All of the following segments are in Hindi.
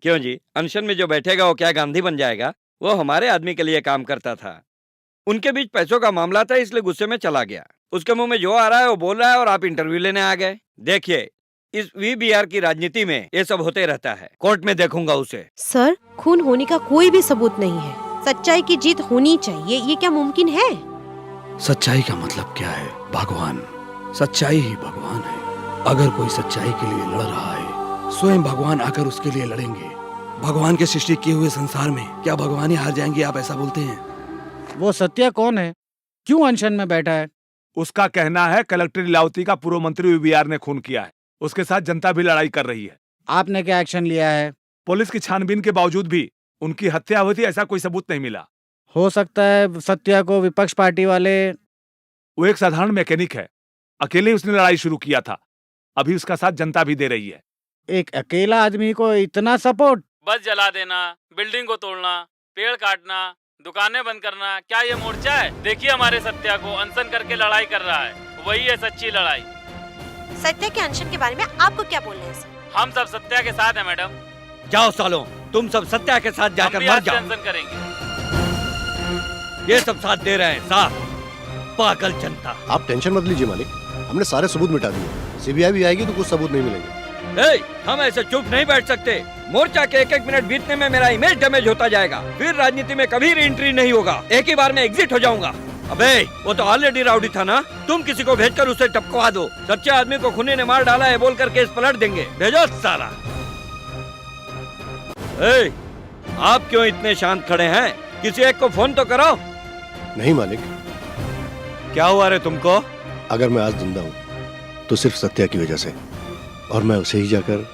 क्यों जी, अनशन में जो बैठेगा वो क्या गांधी बन जाएगा? वो हमारे आदमी के लिए काम करता था। उनके बीच पैसों का मामला था, इसलिए गुस्से में चला गया। उसके मुंह में जो आ रहा है वो बोल रहा है और आप इंटरव्यू लेने आ गए। देखिए, इस वीबीआर की राजनीति में ये सब होते रहता है। कोर्ट में देखूंगा उसे। सर, खून होने का कोई भी सबूत नहीं है। सच्चाई की जीत होनी चाहिए, ये क्या मुमकिन है? सच्चाई का मतलब क्या है? भगवान। सच्चाई ही भगवान है। अगर कोई सच्चाई के लिए लड़ रहा है, स्वयं भगवान आकर उसके लिए लड़ेंगे। भगवान के सृष्टि किए हुए संसार में क्या भगवान ही हार जाएंगे? आप ऐसा बोलते हैं? वो सत्या कौन है? क्यों अनशन में बैठा है? उसका कहना है कलेक्टर लीलावती का पूर्व मंत्री वीबीआर ने खून किया है। उसके साथ जनता भी लड़ाई कर रही है। आपने क्या एक्शन लिया है? पुलिस की छानबीन के बावजूद भी उनकी हत्या हुई थी ऐसा कोई सबूत नहीं मिला। हो सकता है सत्या को विपक्ष पार्टी वाले। वो एक साधारण मैकेनिक है, अकेले उसने लड़ाई शुरू किया था। अभी उसका साथ जनता भी दे रही है। एक अकेला आदमी को इतना सपोर्ट? बस जला देना, बिल्डिंग को तोड़ना, पेड़ काटना, दुकानें बंद करना, क्या ये मोर्चा है? देखिए हमारे सत्या को अनशन करके लड़ाई कर रहा है, वही है सच्ची लड़ाई। सत्या के अनशन के बारे में आपको क्या बोलना है सर? हम सब सत्या के साथ हैं मैडम। जाओ सालों, तुम सब सत्या के साथ जाकर मर जाओ। अनशन करेंगे। ये सब साथ दे रहे हैं, साथ। पागल जनता। आप टेंशन मत लीजिए मालिक, हमने सारे सबूत मिटा दिए। सीबीआई भी आएगी तो कुछ सबूत नहीं मिलेंगे। हम ऐसे चुप नहीं बैठ सकते। मोर्चा के एक एक मिनट बीतने में मेरा इमेज डैमेज होता जाएगा। फिर राजनीति में कभी रीएंट्री नहीं होगा। एक ही बार में एग्जिट हो जाऊंगा। अबे, वो तो ऑलरेडी राउडी था ना। तुम किसी को भेजकर उसे टपकवा दो। सच्चे आदमी को खूनी ने मार डाला है बोलकर केस पलट देंगे। भेजो साला। आप क्यों इतने शांत खड़े हैं? किसी एक को फोन तो करो। नहीं मालिक। क्या हुआ रे तुमको? अगर मैं आज जिंदा हूँ तो सिर्फ सत्या की वजह से, और मैं उसे ही जाकर।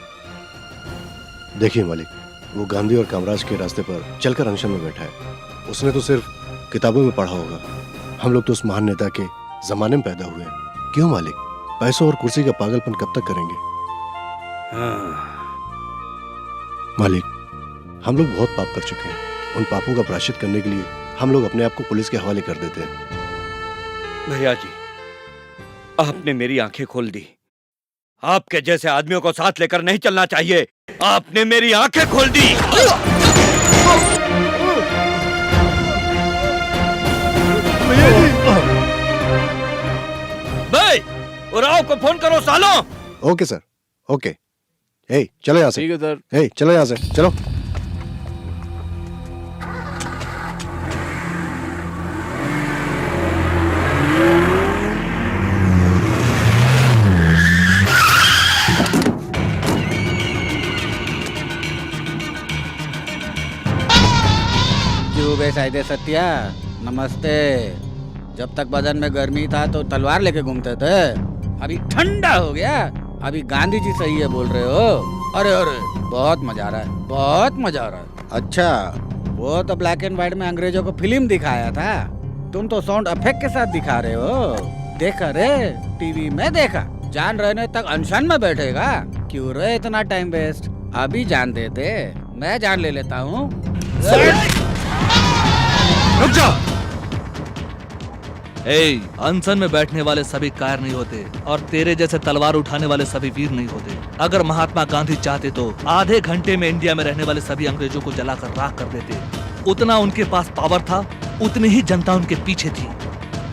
देखिए मालिक, वो गांधी और कामराज के रास्ते पर चलकर अनशन में बैठा है। उसने तो सिर्फ किताबों में पढ़ा होगा। हम लोग तो उस महान नेता के जमाने में पैदा हुए हैं। क्यों मालिक, पैसों और कुर्सी का पागलपन कब तक करेंगे? मालिक, हम लोग बहुत पाप कर चुके हैं। उन पापों का प्रायश्चित करने के लिए हम लोग अपने आप को पुलिस के हवाले कर देते हैं। भैया जी, आपने मेरी आंखें खोल दी। आपके जैसे आदमियों को साथ लेकर नहीं चलना चाहिए। आपने मेरी आंखें खोल दी। भाई, राव को फोन करो सालों। Okay sir, okay. हे, चलो यहाँ से। ठीक है सर। हे, चलो यहाँ से, चलो। साइदे सत्या, नमस्ते। जब तक बदन में गर्मी था तो तलवार लेके घूमते थे, अभी ठंडा हो गया। अभी गांधी जी सही है बोल रहे हो। अरे अरे, बहुत मजा आ रहा है, बहुत मजा आ रहा है। अच्छा, वो तो ब्लैक एंड व्हाइट में अंग्रेजों को फिल्म दिखाया था, तुम तो साउंड इफेक्ट के साथ दिखा रहे हो। देखा रे, टीवी में देखा। जान रहने तक अनशन में बैठेगा? क्यों रे इतना टाइम वेस्ट? अभी जान देते, मैं जान ले लेता हूँ। रुक जाओ। अनशन में बैठने वाले सभी कायर नहीं होते और तेरे जैसे तलवार उठाने वाले सभी वीर नहीं होते। अगर महात्मा गांधी चाहते तो आधे घंटे में इंडिया में रहने वाले सभी अंग्रेजों को जलाकर राख कर देते। उतना उनके पास पावर था, उतनी ही जनता उनके पीछे थी।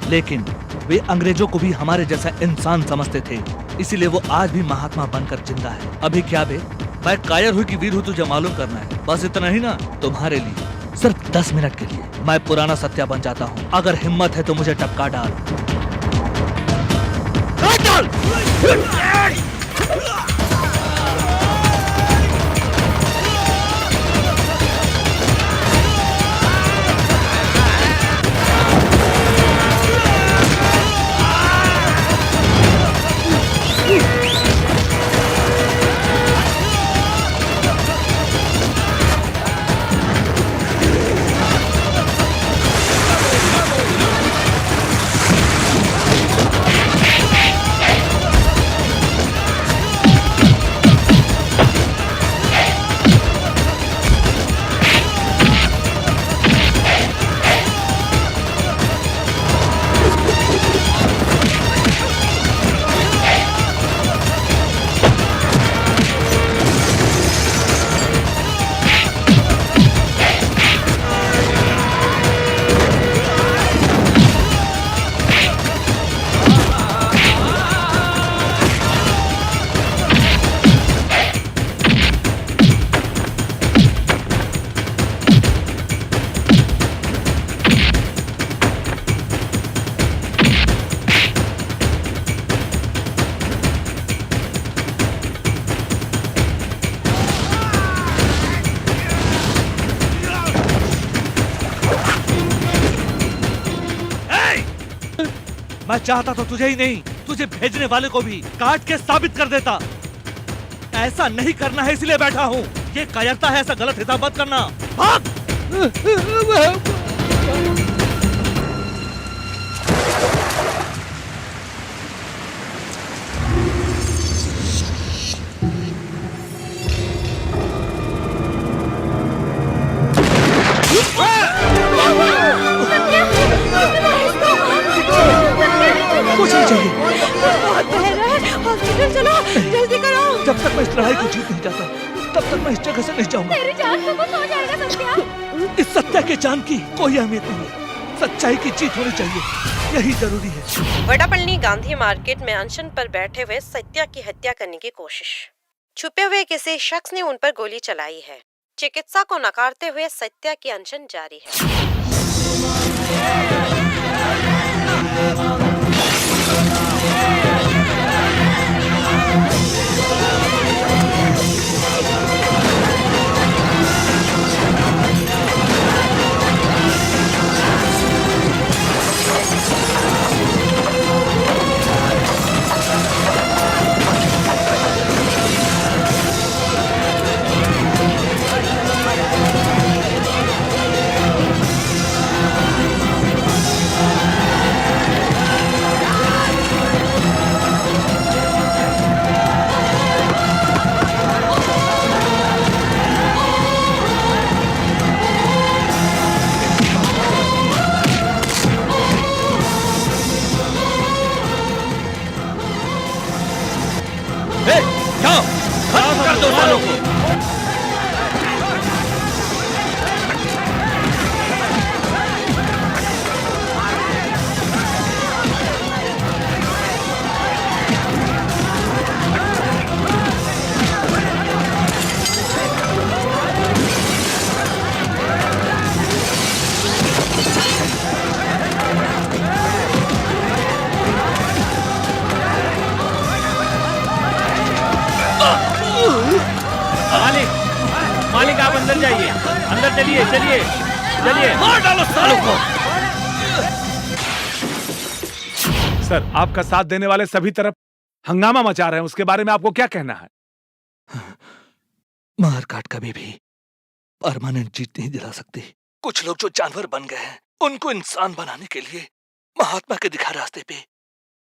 लेकिन वे अंग्रेजों को भी हमारे जैसा इंसान समझते थे, इसीलिए वो आज भी महात्मा बनकर जिंदा है। अभी क्या बे, मैं कायर हूँ कि वीर हूँ, तुझे मालूम करना है। बस इतना ही ना, तुम्हारे लिए सिर्फ 10 मिनट के लिए मैं पुराना सत्या बन जाता हूँ। अगर हिम्मत है तो मुझे टपका डाल। मैं चाहता तो तुझे ही नहीं, तुझे भेजने वाले को भी काट के साबित कर देता। ऐसा नहीं करना है इसलिए बैठा हूँ। ये कायरता है, ऐसा गलत हिसाब मत करना। भाग! कुछ नहीं चाहिए। बहुत बहरा है, हॉस्पिटल चलो, जल्दी करो। जब तक मैं इस लड़ाई को जीत नहीं जाता, तब तक मैं इस जगह से नहीं जाऊंगा। तेरी जान तो कुछ हो जाएगा सत्या। इस सत्या के जान की कोई अहमियत नहीं है। सच्चाई की जीत होनी चाहिए, यही जरूरी है। वडापल्ली गांधी मार्केट में अनशन पर बैठे हुए सत्या की हत्या करने की कोशिश। छुपे हुए किसी शख्स ने उन पर गोली चलाई है। चिकित्सा को नकारते हुए सत्या की अनशन जारी है। जाओ, खत्म कर दो सालों को। मालिक आप अंदर जाइए, अंदर चलिए चलिए चलिए। मार डालो सालों को। सर, आपका साथ देने वाले सभी तरफ हंगामा मचा रहे हैं, उसके बारे में आपको क्या कहना है? मार काट कभी भी परमानेंट जीत नहीं दिला सकती। कुछ लोग जो जानवर बन गए हैं, उनको इंसान बनाने के लिए महात्मा के दिखा रास्ते पे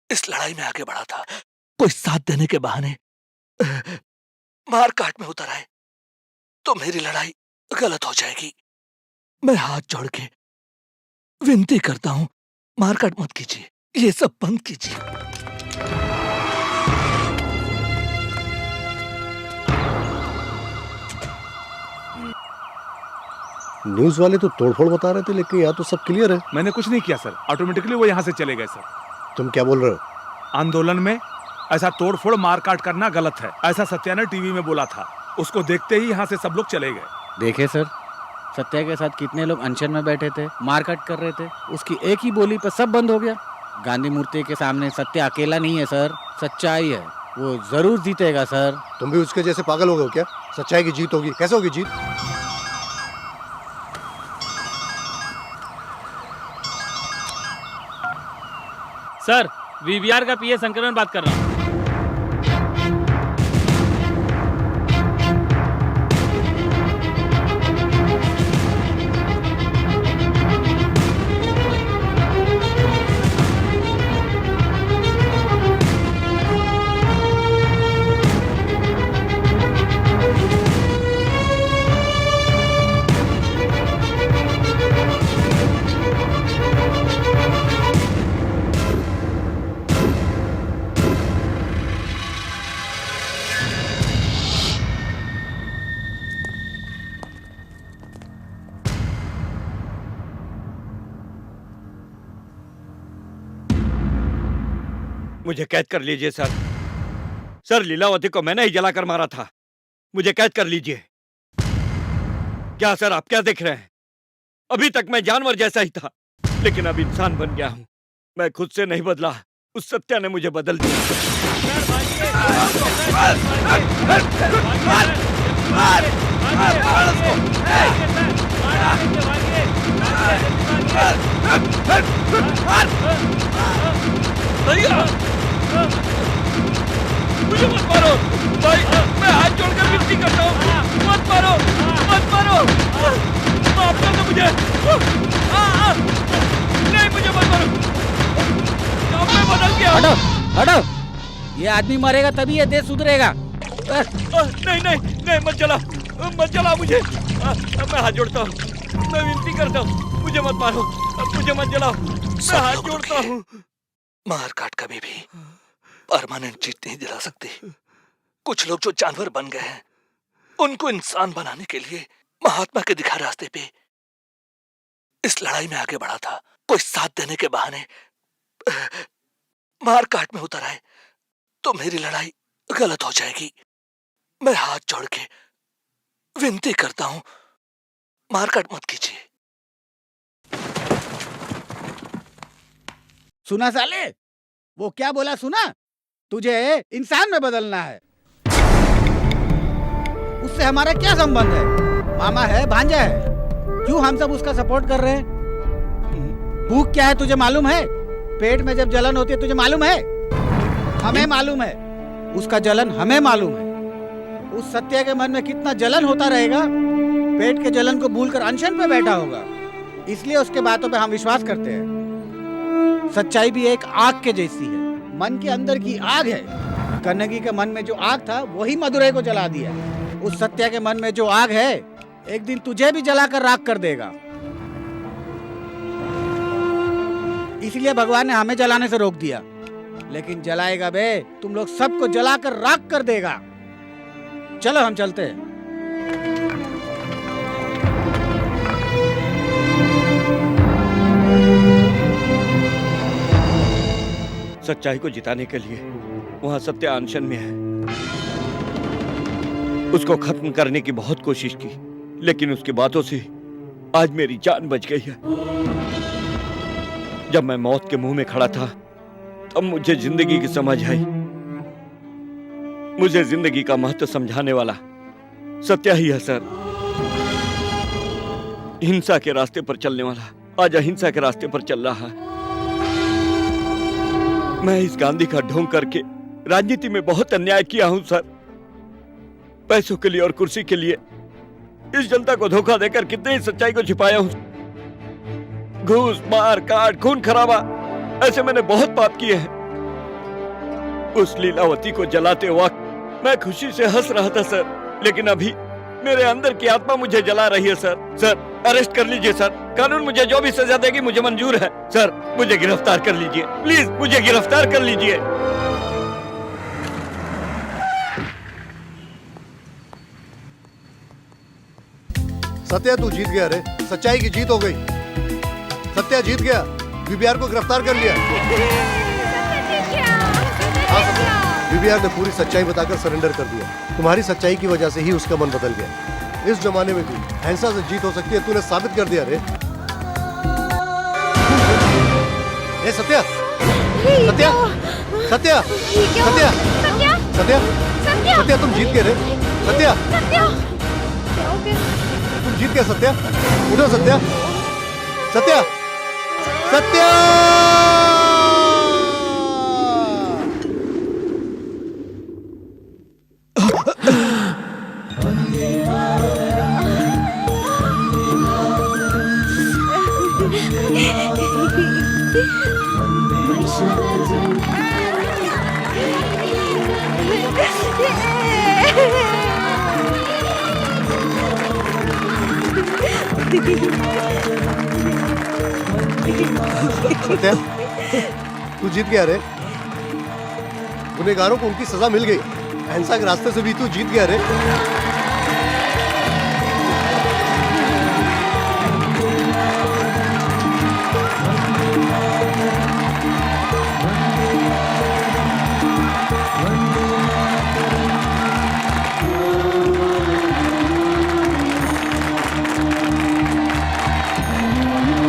इस लड़ाई में आगे बढ़ा था। कोई साथ देने के बहाने मार काट में उतर आए तो मेरी लड़ाई गलत हो जाएगी। मैं हाथ जोड़ के विनती करता हूं, मारकाट मत कीजिए, ये सब बंद कीजिए। न्यूज वाले तो तोड़फोड़ बता रहे थे, लेकिन यहाँ तो सब क्लियर है। मैंने कुछ नहीं किया सर, ऑटोमेटिकली वो यहाँ से चले गए सर। तुम क्या बोल रहे हो? आंदोलन में ऐसा तोड़फोड़ मारकाट करना गलत है, ऐसा सत्या ने टीवी में बोला था। उसको देखते ही यहाँ से सब लोग चले गए। देखे सर, सत्या के साथ कितने लोग अनशन में बैठे थे, मारकाट कर रहे थे, उसकी एक ही बोली पर सब बंद हो गया। गांधी मूर्ति के सामने सत्या अकेला नहीं है सर, सच्चाई है, वो जरूर जीतेगा सर। तुम भी उसके जैसे पागल हो गए हो क्या? सच्चाई की जीत होगी, कैसे होगी जीत? सर, वीवीआर का पीए संक्रमण बात कर रहा हूँ। मुझे कैद कर लीजिए सर। सर, लीलावती को मैंने ही जलाकर मारा था। मुझे कैद कर लीजिए। क्या सर, आप क्या देख रहे हैं? अभी तक मैं जानवर जैसा ही था, लेकिन अब इंसान बन गया हूं। मैं खुद से नहीं बदला, उस सत्या ने मुझे बदल दिया। भैया मुझे मत मारो भाई, मैं हाथ जोड़कर विनती करता हूँ, मत मारो, मत मारो, माफ कर दो मुझे। नहीं मुझे मत मारो, मैं बदल गया। हटो हटो, ये आदमी मरेगा तभी ये देश सुधरेगा। नहीं नहीं नहीं, मत जला मुझे। मैं हाथ जोड़ता हूँ, मैं विनती करता हूँ, मुझे मत मारो, मुझे मत जलाओ, मैं हाथ जोड़ता हूँ। मार काट कभी भी परमानेंट जीत नहीं दिला सकती। कुछ लोग जो जानवर बन गए हैं, उनको इंसान बनाने के लिए महात्मा के दिखा रास्ते पे इस लड़ाई में आगे बढ़ा था। कोई साथ देने के बहाने मार काट में उतर आए तो मेरी लड़ाई गलत हो जाएगी। मैं हाथ जोड़ के विनती करता हूं, मारकाट मत कीजिए। सुना साले, वो क्या बोला सुना? तुझे इंसान में बदलना है। उससे हमारा क्या संबंध है? मामा है, भांजा है, क्यों हम सब उसका सपोर्ट कर रहे हैं? भूख क्या है तुझे मालूम है? पेट में जब जलन होती है तुझे मालूम है? हमें मालूम है, उसका जलन हमें मालूम है। उस सत्या के मन में कितना जलन होता रहेगा, पेट के जलन को भूलकर अनशन पे बैठा होगा। इसलिए उसके बातों पे हम विश्वास करते हैं। सच्चाई भी एक आग के जैसी है, मन के अंदर की आग है। कन्नगी के मन में जो आग था वही मदुरै को जला दिया। उस सत्या के मन में जो आग है एक दिन तुझे भी जलाकर राख कर देगा। इसलिए भगवान ने हमें जलाने से रोक दिया, लेकिन जलाएगा बे, तुम लोग सबको जलाकर राख कर देगा। चलो हम चलते हैं। सच्चाई को जिताने के लिए वहां सत्या अनशन में है। उसको खत्म करने की बहुत कोशिश की, लेकिन उसकी बातों से आज मेरी जान बच गई है। जब मैं मौत के मुंह में खड़ा था तब मुझे जिंदगी की समझ आई। मुझे जिंदगी का महत्व समझाने वाला सत्या ही है सर। हिंसा के रास्ते पर चलने वाला आज अहिंसा के रास्ते पर चल रहा है। मैं इस गांधी का ढोंग करके राजनीति में बहुत अन्याय किया हूं सर। पैसों के लिए और कुर्सी के लिए इस जनता को धोखा देकर कितनी ही सच्चाई को छिपाया हूं। घूस, मार काट, खून खराबा, ऐसे मैंने बहुत पाप किए हैं। उस लीलावती को जलाते वक्त मैं खुशी से हंस रहा था सर, लेकिन अभी मेरे अंदर की आत्मा मुझे जला रही है सर। सर अरेस्ट कर लीजिए सर, कानून मुझे जो भी सजा देगी मुझे मंजूर है। सर मुझे गिरफ्तार कर लीजिए, प्लीज मुझे गिरफ्तार कर लीजिए। सत्या तू जीत गया रे, सच्चाई की जीत हो गई। सत्या जीत गया, बीबीआर को गिरफ्तार कर लिया। हाँ सत्या, बीबीआर ने पूरी सच्चाई बताकर सरेंडर कर दिया। तुम्हारी सच्चाई की वजह से ही उसका मन बदल गया। इस जमाने में भी अहिंसा से जीत हो सकती है, तूने साबित कर दिया रे। ए सत्या, सत्या, सत्या, सत्या, सत्या, सत्या तुम जीत गए रे। सत्या, तुम जीत गए सत्या। उठो सत्या, सत्या, सत्या। सत्या तू जीत गया रे। गुनहगारों को उनकी सजा मिल गई। अहिंसा के रास्ते से भी तू जीत गया रे।